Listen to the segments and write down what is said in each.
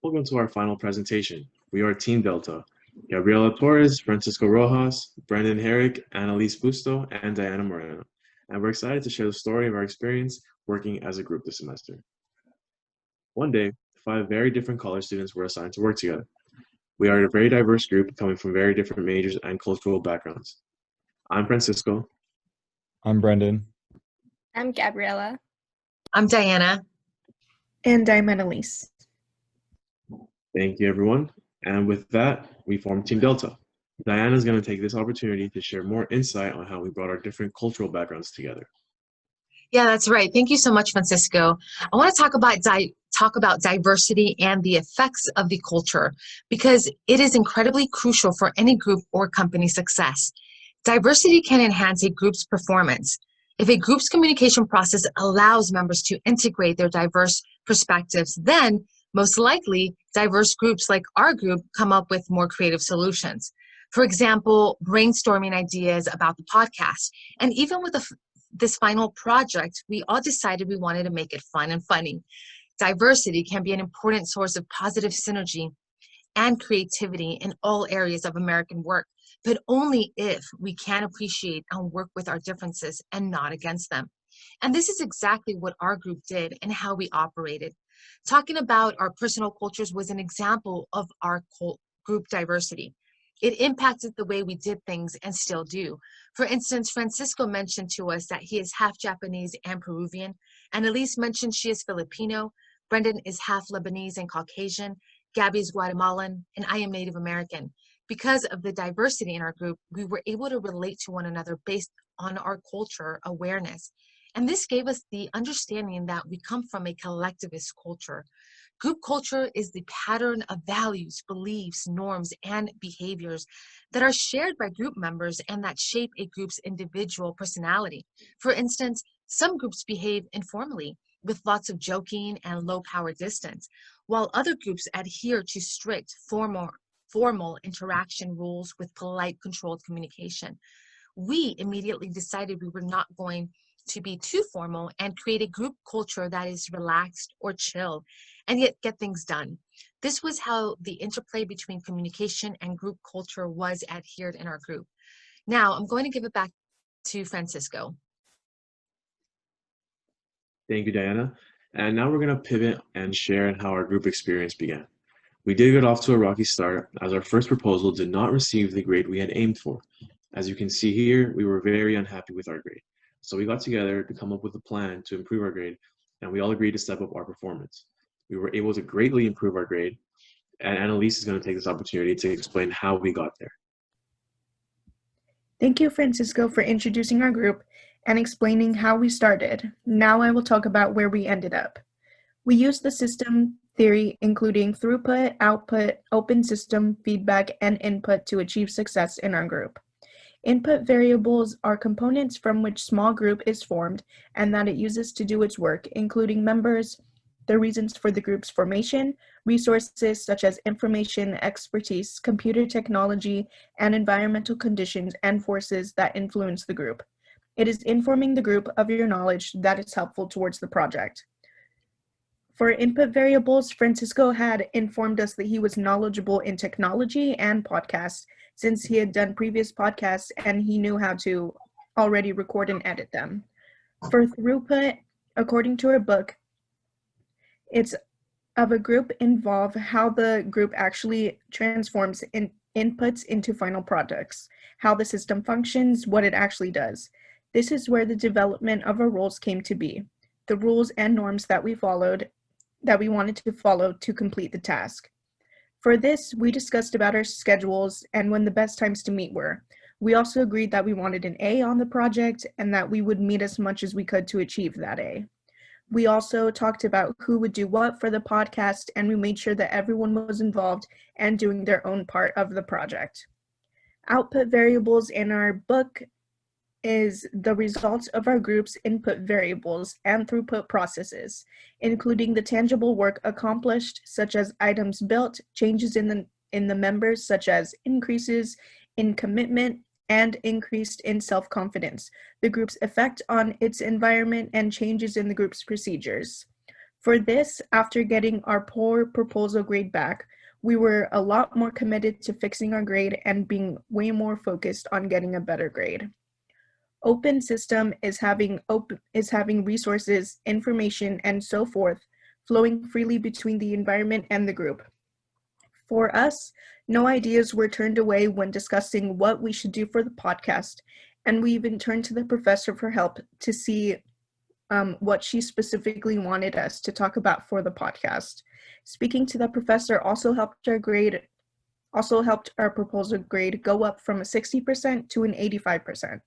Welcome to our final presentation. We are Team Delta. Gabriela Torres, Francisco Rojas, Brendan Herrick, Annalise Busto, and Diana Moreno. And we're excited to share the story of our experience working as a group this semester. One day, 5 very different college students were assigned to work together. We are a very diverse group coming from very different majors and cultural backgrounds. I'm Francisco. I'm Brendan. I'm Gabriela. I'm Diana. And I'm Annalise. Thank you, everyone. And with that, we formed Team Delta. Diana is going to take this opportunity to share more insight on how we brought our different cultural backgrounds together. Yeah, that's right. Thank you so much, Francisco. I want to talk about diversity and the effects of the culture because it is incredibly crucial for any group or company success. Diversity can enhance a group's performance. If a group's communication process allows members to integrate their diverse perspectives, then most likely diverse groups like our group come up with more creative solutions. For example, brainstorming ideas about the podcast. And even with this final project, we all decided we wanted to make it fun and funny. Diversity can be an important source of positive synergy and creativity in all areas of American work, but only if we can appreciate and work with our differences and not against them. And this is exactly what our group did and how we operated. Talking about our personal cultures was an example of our group diversity. It impacted the way we did things and still do. For instance, Francisco mentioned to us that he is half Japanese and Peruvian. Annalise mentioned she is Filipino. Brendan is half Lebanese and Caucasian. Gabby is Guatemalan, and I am Native American. Because of the diversity in our group, we were able to relate to one another based on our culture awareness. And this gave us the understanding that we come from a collectivist culture. Group culture is the pattern of values, beliefs, norms, and behaviors that are shared by group members and that shape a group's individual personality. For instance, some groups behave informally with lots of joking and low power distance, while other groups adhere to strict formal interaction rules with polite, controlled communication. We immediately decided we were not going to be too formal and create a group culture that is relaxed or chill and yet get things done. This was how the interplay between communication and group culture was adhered in our group. Now I'm going to give it back to Francisco. Thank you, Diana. And now we're going to pivot and share how our group experience began. We did get off to a rocky start as our first proposal did not receive the grade we had aimed for. As you can see here, we were very unhappy with our grade. So we got together to come up with a plan to improve our grade, and we all agreed to step up our performance. We were able to greatly improve our grade, and Annalise is going to take this opportunity to explain how we got there. Thank you, Francisco, for introducing our group and explaining how we started. Now I will talk about where we ended up. We used the system theory, including throughput, output, open system, feedback, and input to achieve success in our group. Input variables are components from which small group is formed and that it uses to do its work, including members, the reasons for the group's formation, resources such as information, expertise, computer technology, and environmental conditions and forces that influence the group. It is informing the group of your knowledge that is helpful towards the project. For input variables, Francisco had informed us that he was knowledgeable in technology and podcasts since he had done previous podcasts and he knew how to already record and edit them. For throughput, according to our book, it's of a group involve how the group actually transforms inputs into final products, how the system functions, what it actually does. This is where the development of our roles came to be, the rules and norms that we wanted to follow to complete the task. For this, we discussed about our schedules and when the best times to meet were. We also agreed that we wanted an A on the project and that we would meet as much as we could to achieve that A. We also talked about who would do what for the podcast, and we made sure that everyone was involved and doing their own part of the project. Output variables in our book is the results of our group's input variables and throughput processes, including the tangible work accomplished, such as items built, changes in the members, such as increases in commitment and increased in self-confidence, the group's effect on its environment, and changes in the group's procedures. For this, after getting our poor proposal grade back, we were a lot more committed to fixing our grade and being way more focused on getting a better grade. Open system is having resources, information, and so forth flowing freely between the environment and the group. For us, no ideas were turned away when discussing what we should do for the podcast, and we even turned to the professor for help to see what she specifically wanted us to talk about for the podcast. Speaking to the professor also helped our proposal grade go up from a 60% to an 85%.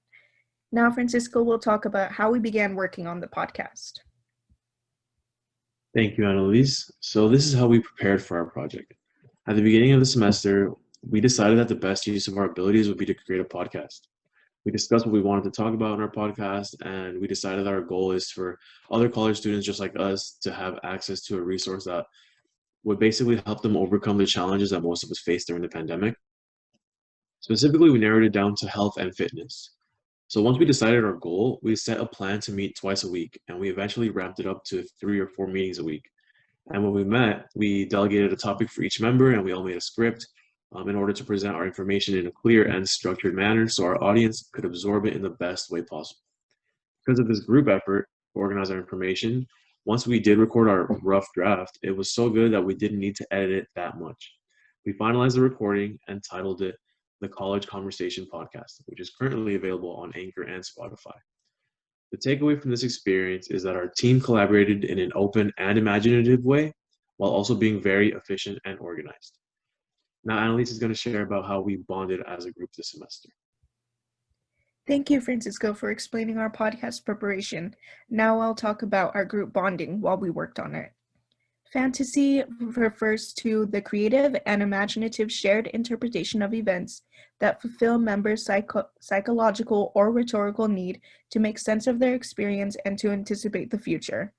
Now Francisco will talk about how we began working on the podcast. Thank you, Annalise. So this is how we prepared for our project. At the beginning of the semester, we decided that the best use of our abilities would be to create a podcast. We discussed what we wanted to talk about in our podcast, and we decided that our goal is for other college students just like us to have access to a resource that would basically help them overcome the challenges that most of us faced during the pandemic. Specifically, we narrowed it down to health and fitness. So once we decided our goal, we set a plan to meet twice a week, and we eventually ramped it up to 3 or 4 meetings a week. And when we met, we delegated a topic for each member, and we all made a script in order to present our information in a clear and structured manner so our audience could absorb it in the best way possible. Because of this group effort to organize our information, once we did record our rough draft, it was so good that we didn't need to edit it that much. We finalized the recording and titled it the College Conversation Podcast, which is currently available on Anchor and Spotify. The takeaway from this experience is that our team collaborated in an open and imaginative way while also being very efficient and organized. Now, Annalise is going to share about how we bonded as a group this semester. Thank you, Francisco, for explaining our podcast preparation. Now I'll talk about our group bonding while we worked on it. Fantasy refers to the creative and imaginative shared interpretation of events that fulfill members' psychological or rhetorical need to make sense of their experience and to anticipate the future.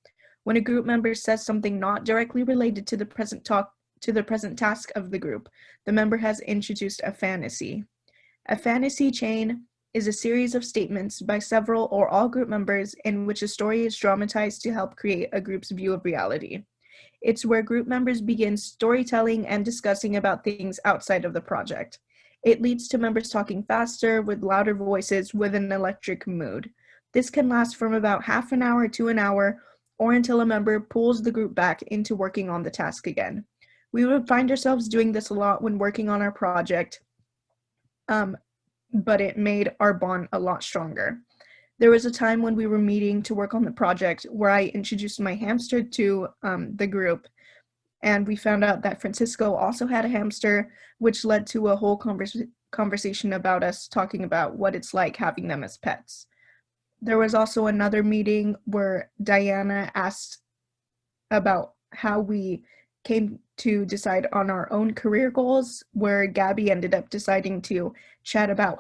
When a group member says something not directly related to the present task of the group, the member has introduced a fantasy. A fantasy chain is a series of statements by several or all group members in which a story is dramatized to help create a group's view of reality. It's where group members begin storytelling and discussing about things outside of the project. It leads to members talking faster, with louder voices, with an electric mood. This can last from about half an hour to an hour, or until a member pulls the group back into working on the task again. We would find ourselves doing this a lot when working on our project, but it made our bond a lot stronger. There was a time when we were meeting to work on the project where I introduced my hamster to the group, and we found out that Francisco also had a hamster, which led to a whole conversation about us talking about what it's like having them as pets. There was also another meeting where Diana asked about how we came to decide on our own career goals, where Gabby ended up deciding to chat about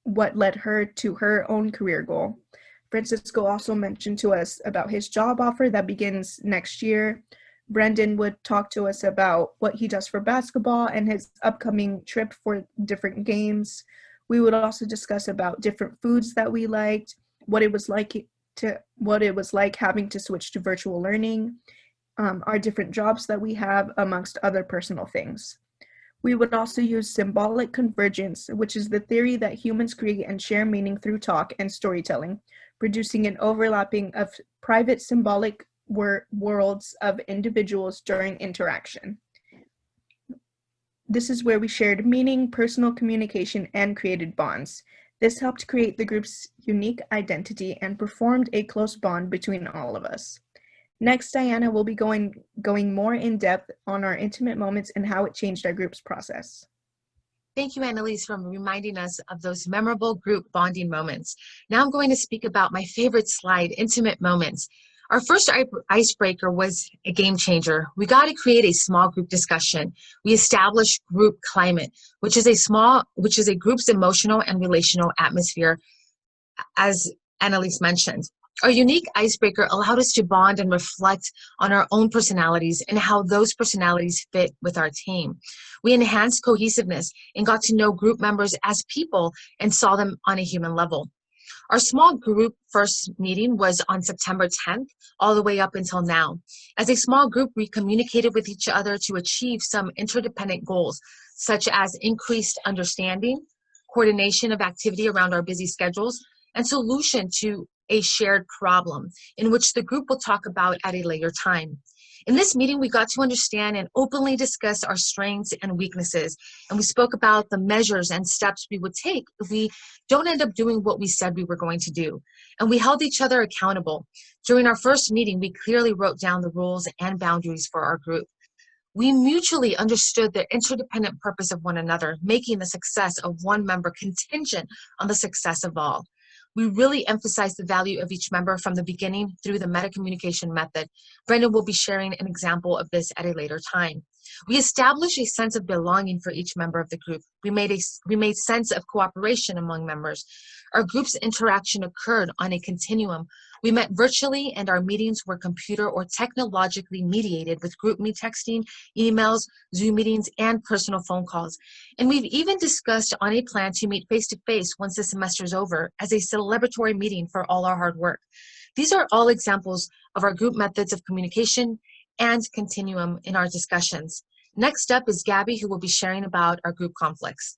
what led her to her own career goal. Francisco also mentioned to us about his job offer that begins next year. Brendan would talk to us about what he does for basketball and his upcoming trip for different games. We would also discuss about different foods that we liked, what it was like having to switch to virtual learning, our different jobs that we have, amongst other personal things. We would also use symbolic convergence, which is the theory that humans create and share meaning through talk and storytelling, producing an overlapping of private symbolic worlds of individuals during interaction. This is where we shared meaning, personal communication, and created bonds. This helped create the group's unique identity and formed a close bond between all of us. Next, Diana will be going more in depth on our intimate moments and how it changed our group's process. Thank you, Annalise, for reminding us of those memorable group bonding moments. Now I'm going to speak about my favorite slide, intimate moments. Our first icebreaker was a game changer. We got to create a small group discussion. We established group climate, which is a group's emotional and relational atmosphere, as Annalise mentioned. Our unique icebreaker allowed us to bond and reflect on our own personalities and how those personalities fit with our team. We enhanced cohesiveness and got to know group members as people and saw them on a human level. Our small group first meeting was on September 10th, all the way up until now. As a small group, we communicated with each other to achieve some interdependent goals, such as increased understanding, coordination of activity around our busy schedules, and solution to a shared problem, in which the group will talk about at a later time. In this meeting, we got to understand and openly discuss our strengths and weaknesses, and we spoke about the measures and steps we would take if we don't end up doing what we said we were going to do. And we held each other accountable. During our first meeting, we clearly wrote down the rules and boundaries for our group. We mutually understood the interdependent purpose of one another, making the success of one member contingent on the success of all. We really emphasized the value of each member from the beginning through the meta-communication method. Brendan will be sharing an example of this at a later time. We established a sense of belonging for each member of the group. We made sense of cooperation among members. Our group's interaction occurred on a continuum. We met virtually, and our meetings were computer or technologically mediated with GroupMe texting, emails, Zoom meetings, and personal phone calls. And we've even discussed on a plan to meet face-to-face once the semester is over as a celebratory meeting for all our hard work. These are all examples of our group methods of communication and continuum in our discussions. Next up is Gabby, who will be sharing about our group conflicts.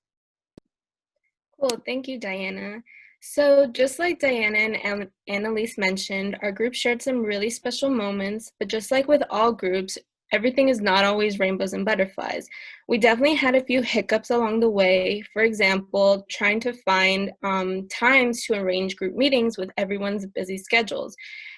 Cool, thank you, Diana. So just like Diana and Annalise mentioned, our group shared some really special moments, but just like with all groups, everything is not always rainbows and butterflies. We definitely had a few hiccups along the way. For example, trying to find times to arrange group meetings with everyone's busy schedules.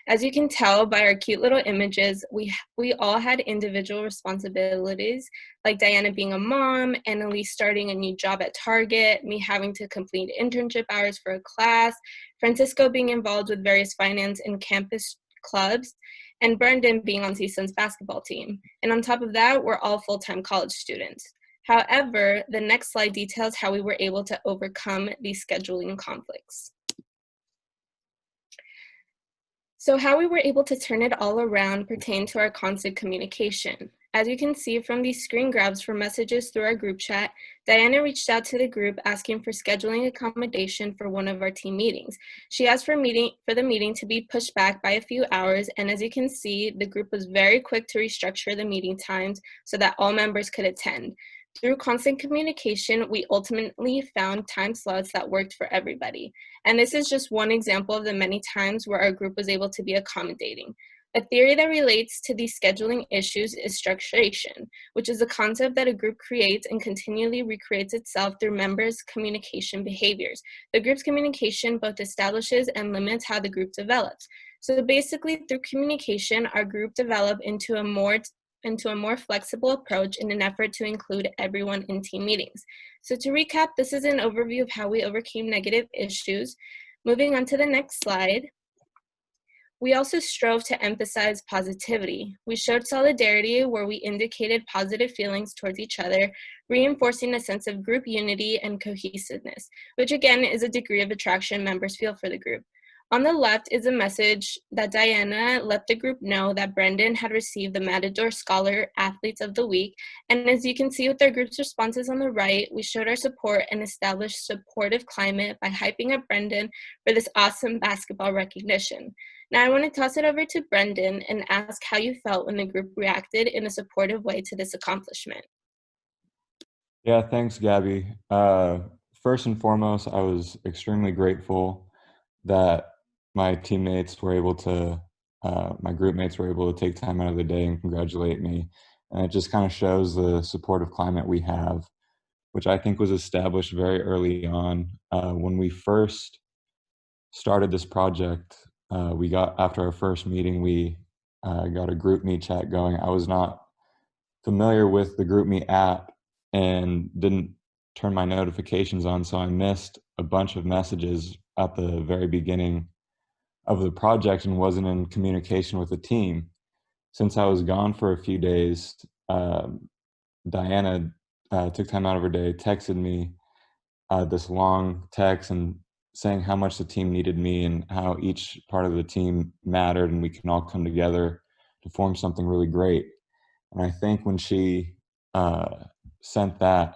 As you can tell by our cute little images, we all had individual responsibilities, like Diana being a mom, Annalise starting a new job at Target, me having to complete internship hours for a class, Francisco being involved with various finance and campus clubs, and Brendan being on CSUN's basketball team. And on top of that, we're all full-time college students. However, the next slide details how we were able to overcome these scheduling conflicts. So how we were able to turn it all around pertained to our constant communication. As you can see from these screen grabs for messages through our group chat, Diana reached out to the group asking for scheduling accommodation for one of our team meetings. She asked for the meeting to be pushed back by a few hours, and as you can see, the group was very quick to restructure the meeting times so that all members could attend. Through constant communication, we ultimately found time slots that worked for everybody. And this is just one example of the many times where our group was able to be accommodating. A theory that relates to these scheduling issues is structuration, which is a concept that a group creates and continually recreates itself through members' communication behaviors. The group's communication both establishes and limits how the group develops. So basically, through communication, our group developed into a more flexible approach in an effort to include everyone in team meetings. So to recap, this is an overview of how we overcame negative issues. Moving on to the next slide. We also strove to emphasize positivity. We showed solidarity where we indicated positive feelings towards each other, reinforcing a sense of group unity and cohesiveness, which again is a degree of attraction members feel for the group. On the left is a message that Diana let the group know that Brendan had received the Matador Scholar Athletes of the Week. And as you can see with our group's responses on the right, we showed our support and established supportive climate by hyping up Brendan for this awesome basketball recognition. Now I want to toss it over to Brendan and ask how you felt when the group reacted in a supportive way to this accomplishment. Yeah, thanks, Gabby. First and foremost, I was extremely grateful that my teammates were able to, my group mates were able to take time out of the day and congratulate me. And it just kind of shows the supportive climate we have, which I think was established very early on. When we first started this project, after our first meeting, we got a GroupMe chat going. I was not familiar with the GroupMe app and didn't turn my notifications on, so I missed a bunch of messages at the very beginning of the project and wasn't in communication with the team. Since I was gone for a few days, Diana took time out of her day, texted me this long text and saying how much the team needed me and how each part of the team mattered and we can all come together to form something really great. And I think when she sent that,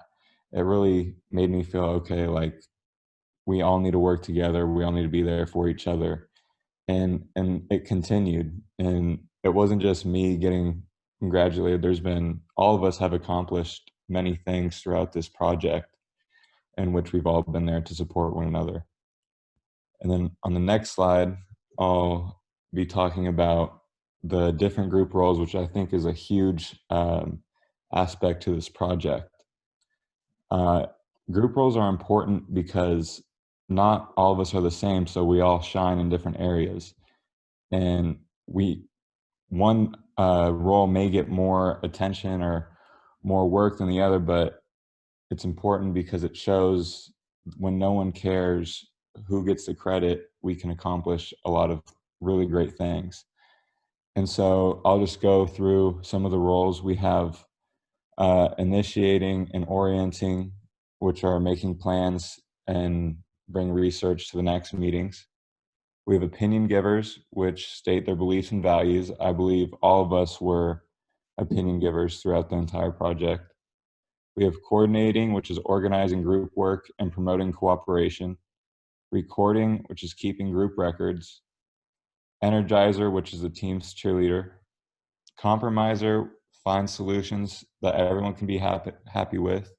it really made me feel, okay, like we all need to work together. We all need to be there for each other. And it continued. And it wasn't just me getting congratulated. There's been, all of us have accomplished many things throughout this project in which we've all been there to support one another. And then on the next slide, I'll be talking about the different group roles, which I think is a huge aspect to this project. Group roles are important because not all of us are the same, so we all shine in different areas. And one role may get more attention or more work than the other, but it's important because it shows when no one cares who gets the credit, we can accomplish a lot of really great things. And so I'll just go through some of the roles. We have initiating and orienting, which are making plans and bring research to the next meetings. We have opinion givers, which state their beliefs and values. I believe all of us were opinion givers throughout the entire project. We have coordinating, which is organizing group work and promoting cooperation. Recording, which is keeping group records. Energizer, which is the team's cheerleader. Compromiser finds solutions that everyone can be happy with.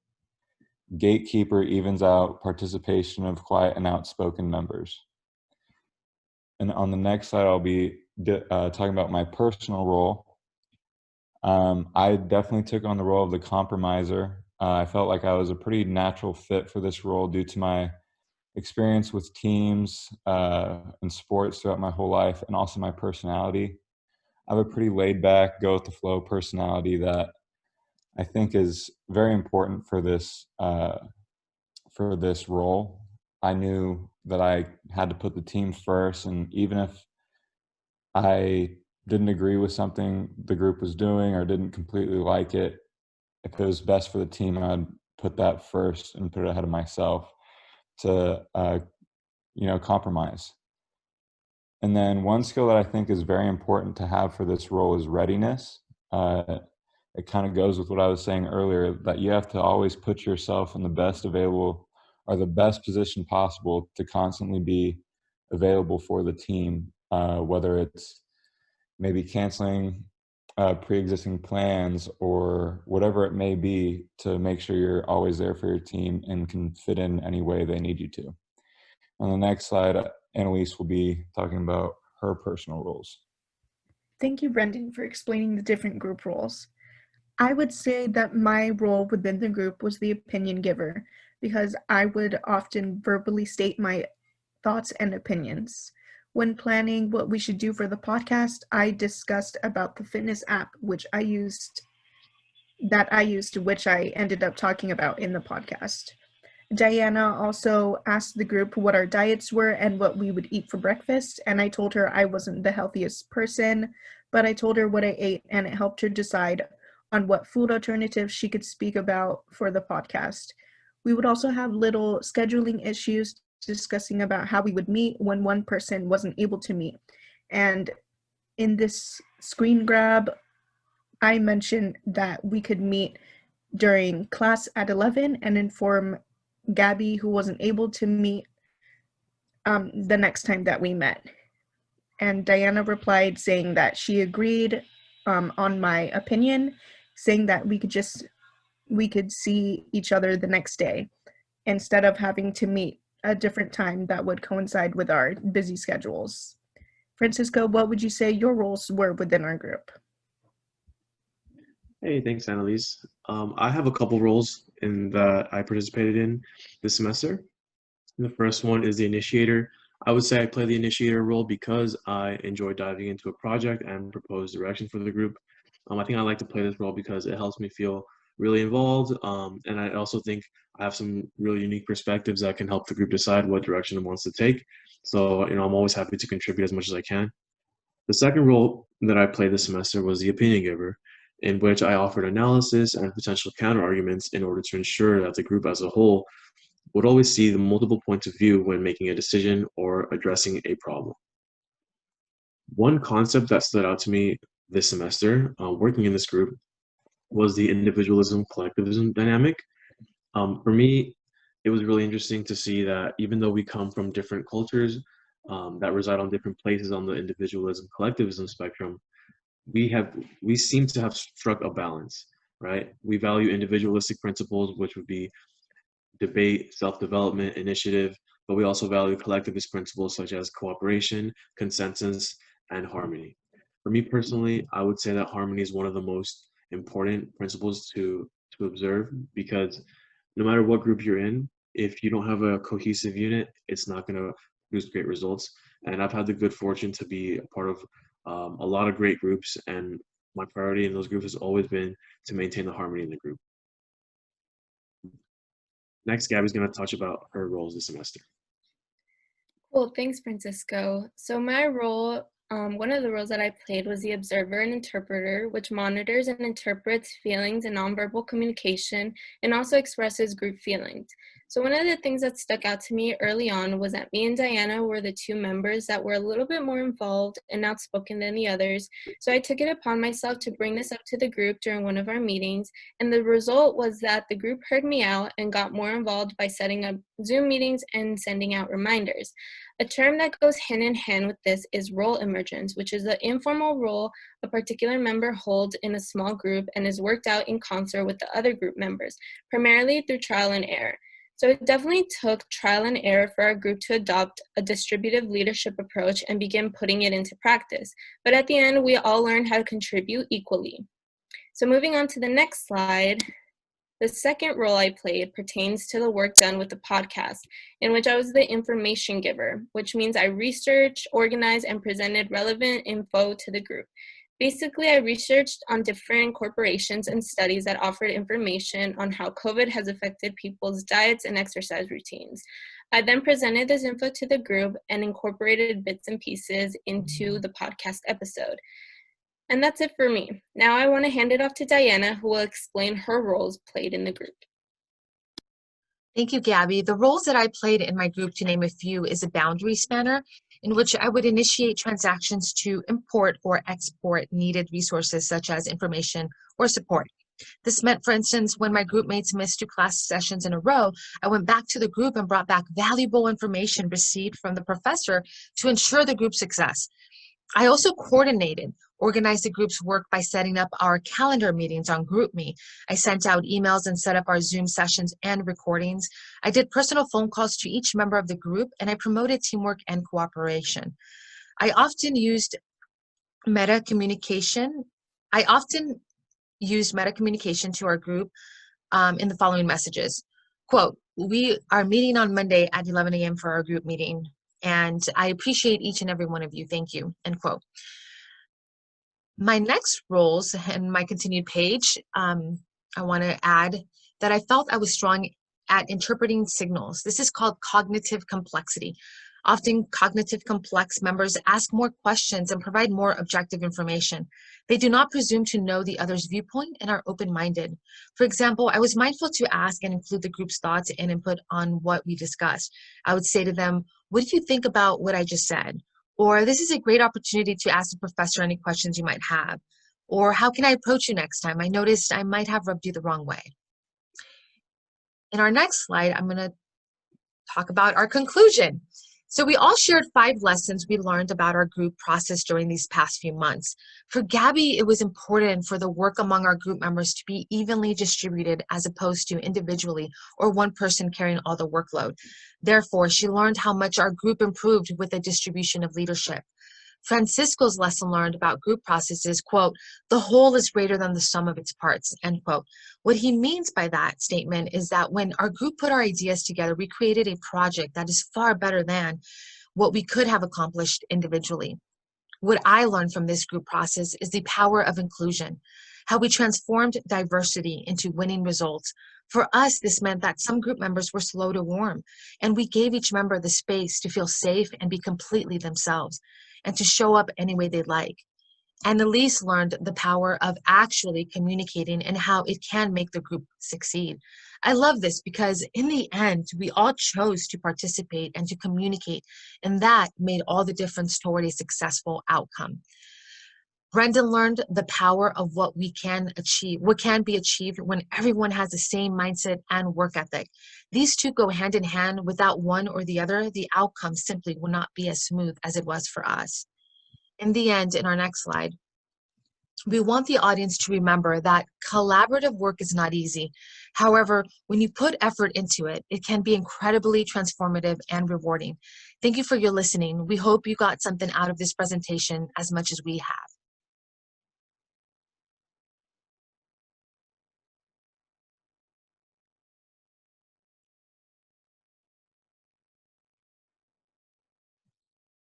Gatekeeper evens out participation of quiet and outspoken members. And on the next slide, I'll be talking about my personal role. I definitely took on the role of the compromiser. I felt like I was a pretty natural fit for this role due to my experience with teams and sports throughout my whole life, and also my personality. I have a pretty laid back, go with the flow personality that I think is very important for this role. I knew that I had to put the team first, and even if I didn't agree with something the group was doing or didn't completely like it, if it was best for the team, I'd put that first and put it ahead of myself to compromise. And then one skill that I think is very important to have for this role is readiness. It kind of goes with what I was saying earlier, that you have to always put yourself in the best available or the best position possible to constantly be available for the team, whether it's maybe canceling pre-existing plans or whatever it may be, to make sure you're always there for your team and can fit in any way they need you to. On the next slide, Annalise will be talking about her personal roles. Thank you, Brendan, for explaining the different group roles. I would say that my role within the group was the opinion giver, because I would often verbally state my thoughts and opinions. When planning what we should do for the podcast, I discussed about the fitness app which I used, which I ended up talking about in the podcast. Diana also asked the group what our diets were and what we would eat for breakfast, and I told her I wasn't the healthiest person, but I told her what I ate, and it helped her decide on what food alternatives she could speak about for the podcast. We would also have little scheduling issues, discussing about how we would meet when one person wasn't able to meet. And in this screen grab, I mentioned that we could meet during class at 11 and inform Gabby, who wasn't able to meet, the next time that we met. And Diana replied saying that she agreed on my opinion, saying that we could see each other the next day instead of having to meet a different time that would coincide with our busy schedules. Francisco, what would you say your roles were within our group? Hey, thanks, Annalise. I have a couple roles that I participated in this semester. The first one is the initiator. I would say I play the initiator role because I enjoy diving into a project and propose direction for the group. I think I like to play this role because it helps me feel really involved, and I also think I have some really unique perspectives that can help the group decide what direction it wants to take. So, I'm always happy to contribute as much as I can. The second role that I played this semester was the opinion giver, in which I offered analysis and potential counterarguments in order to ensure that the group as a whole would always see the multiple points of view when making a decision or addressing a problem. One concept that stood out to me this semester, working in this group, was the individualism collectivism dynamic. For me, it was really interesting to see that even though we come from different cultures that reside on different places on the individualism collectivism spectrum, we seem to have struck a balance, right? We value individualistic principles, which would be debate, self-development, initiative, but we also value collectivist principles such as cooperation, consensus, and harmony. For me personally, I would say that harmony is one of the most important principles to observe, because no matter what group you're in, if you don't have a cohesive unit, it's not going to produce great results. And I've had the good fortune to be a part of a lot of great groups, and my priority in those groups has always been to maintain the harmony in the group. Next, Gabby's going to touch about her roles this semester. Cool, thanks, Francisco. So my role, one of the roles that I played was the observer and interpreter, which monitors and interprets feelings and nonverbal communication and also expresses group feelings. So one of the things that stuck out to me early on was that me and Diana were the two members that were a little bit more involved and outspoken than the others. So I took it upon myself to bring this up to the group during one of our meetings, and the result was that the group heard me out and got more involved by setting up Zoom meetings and sending out reminders. A term that goes hand in hand with this is role emergence, which is the informal role a particular member holds in a small group and is worked out in concert with the other group members, primarily through trial and error. So it definitely took trial and error for our group to adopt a distributive leadership approach and begin putting it into practice. But at the end, we all learned how to contribute equally. So moving on to the next slide. The second role I played pertains to the work done with the podcast, in which I was the information giver, which means I researched, organized, and presented relevant info to the group. Basically, I researched on different corporations and studies that offered information on how COVID has affected people's diets and exercise routines. I then presented this info to the group and incorporated bits and pieces into the podcast episode. And that's it for me. Now I want to hand it off to Diana, who will explain her roles played in the group. Thank you, Gabby. The roles that I played in my group, to name a few, is a boundary spanner, in which I would initiate transactions to import or export needed resources such as information or support. This meant, for instance, when my group mates missed 2 class sessions in a row, I went back to the group and brought back valuable information received from the professor to ensure the group's success. I also organized the group's work by setting up our calendar meetings on GroupMe. I sent out emails and set up our Zoom sessions and recordings. I did personal phone calls to each member of the group, and I promoted teamwork and cooperation. I often used meta communication to our group in the following messages. Quote, "We are meeting on Monday at 11 a.m. for our group meeting, and I appreciate each and every one of you. Thank you." End quote. My next roles and my continued page, I want to add that I felt I was strong at interpreting signals. This is called cognitive complexity. Often cognitive complex members ask more questions and provide more objective information. They do not presume to know the other's viewpoint and are open-minded. For example, I was mindful to ask and include the group's thoughts and input on what we discussed. I would say to them, "What do you think about what I just said?" Or, "This is a great opportunity to ask the professor any questions you might have." Or, "How can I approach you next time? I noticed I might have rubbed you the wrong way." In our next slide, I'm going to talk about our conclusion. So we all shared 5 lessons we learned about our group process during these past few months. For Gabby, it was important for the work among our group members to be evenly distributed as opposed to individually or one person carrying all the workload. Therefore, she learned how much our group improved with the distribution of leadership. Francisco's lesson learned about group processes, quote, "The whole is greater than the sum of its parts," end quote. What he means by that statement is that when our group put our ideas together, we created a project that is far better than what we could have accomplished individually. What I learned from this group process is the power of inclusion, how we transformed diversity into winning results. For us, this meant that some group members were slow to warm, and we gave each member the space to feel safe and be completely themselves, and to show up any way they'd like. And Elise learned the power of actually communicating and how it can make the group succeed. I love this because in the end, we all chose to participate and to communicate, and that made all the difference toward a successful outcome. Brendan learned the power of what can be achieved when everyone has the same mindset and work ethic. These two go hand in hand. Without one or the other, the outcome simply will not be as smooth as it was for us. In the end, in our next slide, we want the audience to remember that collaborative work is not easy. However, when you put effort into it, it can be incredibly transformative and rewarding. Thank you for your listening. We hope you got something out of this presentation as much as we have.